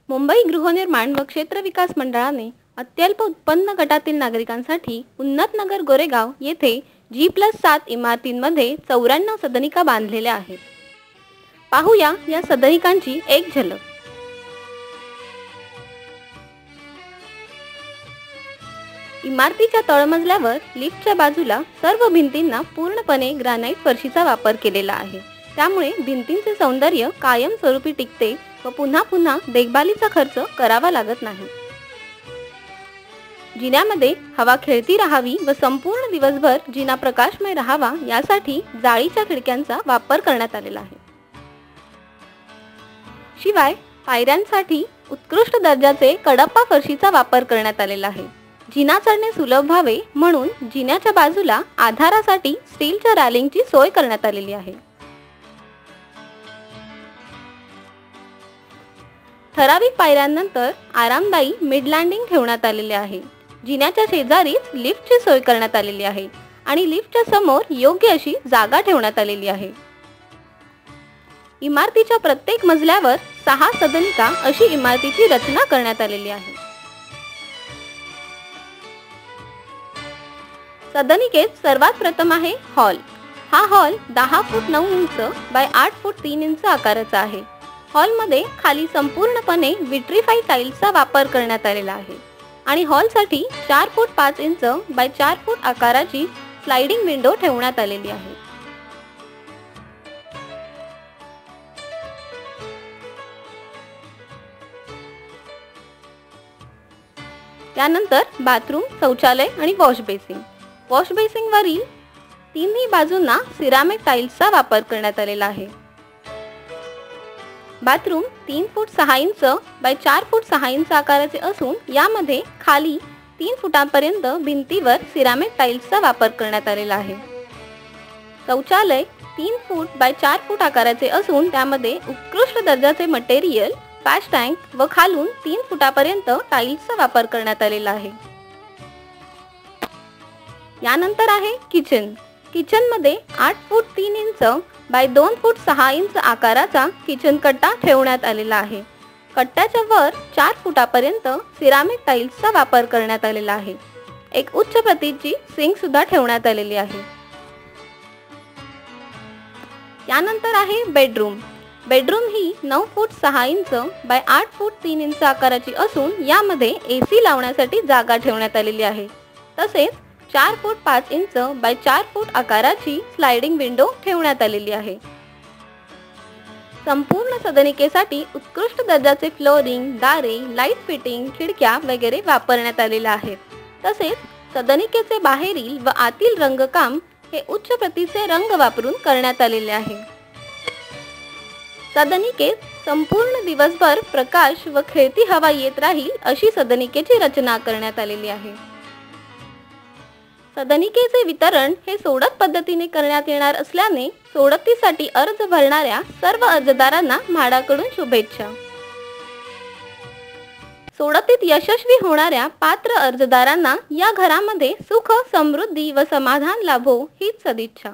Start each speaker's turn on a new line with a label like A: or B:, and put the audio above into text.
A: मुंबई गृहनिर्माण व क्षेत्र विकास मंडळाने अत्यल्प उत्पन्न गटातील नागरिकांसाठी उन्नतनगर गोरेगाव येथे G+7 इमारतींमध्ये 94 सदनिका बांधलेल्या आहेत। पाहूया या सदनिकांची एक झलक। इमारतीच्या तळमजल्यावर लिफ्टच्या बाजूला सर्व भिंतींना पूर्णपणे ग्रॅनाइट फरशीचा वापर केलेला आहे। त्यामुळे भिंतींचे सौंदर्य कायमस्वरूपी टिकते व पुन्हा पुन्हा देखभालीचा खर्च करावा लागत नाही। जिन्यामध्ये हवा खेळती राहावी व संपूर्ण दिवसभर जिना प्रकाशमय राहावा यासाठी जाळीच्या खिडक्यांचा वापर करण्यात आलेला आहे। शिवाय पायऱ्यांसाठी उत्कृष्ट दर्जाचे कडप्पा फरशीचा वापर करण्यात आलेला आहे। जिना चढणे सुलभ व्हावे म्हणून जिन्याच्या बाजूला आधारासाठी स्टीलच्या रॅलिंगची सोय करण्यात आलेली आहे। ठराविक पायऱ्यांनंतर आरामदायी मिड लँडिंग ठेवण्यात आलेले आहे। जिन्याच्या शेजारीच लिफ्टची सोय करण्यात आलेली आहे आणि लिफ्टच्या समोर योग्य अशी जागा ठेवण्यात आलेली आहे। इमारतीच्या प्रत्येक मजल्यावर 6 सदनिका अशी इमारतीची रचना करण्यात आलेली आहे। सदनिकेत सर्वात प्रथम आहे हॉल। हा hall 10 foot 9 inch by 8 foot 3 inch आकाराचा आहे। हॉलमध्ये खाली संपूर्णपणे विट्रीफाईड टाइल्सचा वापर करण्यात आलेला आहे आणि हॉलसाठी 4 फूट 5 इंच बाय 4 फूट आकाराची स्लाइडिंग विंडो ठेवण्यात आलेली आहे। त्यानंतर बाथरूम, शौचालय आणि वॉश बेसिन। वॉश बेसिन वरील तिन्ही बाजूंना सिरामिक टाइल्सचा वापर करण्यात आलेला आहे। Bathroom 3 foot 6 inch by 4 foot 6 inch आकाराचे असून यामध्ये खाली 3 फुटांपर्यंत भिंतीवर सिरामिक टाइल्सचा वापर करण्यात आलेला आहे। शौचालय 3 फूट बाय 4 फूट आकाराचे असून त्यामध्ये उत्कृष्ट दर्जाचे मटेरियल, फॅश टँक व खालून 3 फुटापर्यंत टाइल्सचा वापर करण्यात आलेला आहे। यानंतर आहे किचन। किचनमध्ये 8 फूट 3 इंच बाय 2 फूट 6 इंच आकाराचा किचन कट्टा ठेवण्यात आलेला आहे। कट्ट्याच्या वर 4 फुटापर्यंत सिरामिक टाइल्सचा वापर करण्यात आलेला आहे। एक उच्च प्रतीची सिंक सुद्धा ठेवण्यात आलेली आहे। यानंतर आहे bedroom. Bedroom he 9 foot 6 inch by 8 foot 3 inch आकाराची असून यामध्ये AC लावण्यासाठी जागा ठेवण्यात आलेली आहे। तसेच 4 फूट 5 इंच बाय 4 फूट आकाराची स्लाइडिंग विंडो ठेवण्यात आलेली आहे। संपूर्ण सदनिकेसाठी उत्कृष्ट दर्जाचे फ्लोरिंग, दारे, लाईट फिटिंग, खिडक्या वगैरे वापरण्यात आलेले आहेत। तसेच सदनिकेचे बाहेरील व आतील रंगकाम हे उच्च प्रतीचे रंग वापरून करण्यात आलेले आहे। सदनिकेत संपूर्ण दिवसभर प्रकाश व खेळती हवा येत राहील अशी सदनिकेची रचना करण्यात आलेली आहे। सदनिकेचे वितरण हे सोडत पद्धतीने करण्यात येणार असल्याने सोडतीसाठी अर्ज भरणाऱ्या सर्व अर्जदारांना म्हाडाकडून शुभेच्छा। सोडतीत यशस्वी होणाऱ्या पात्र अर्जदारांना या घरामध्ये सुख, समृद्धी व समाधान लाभो हीच सदिच्छा।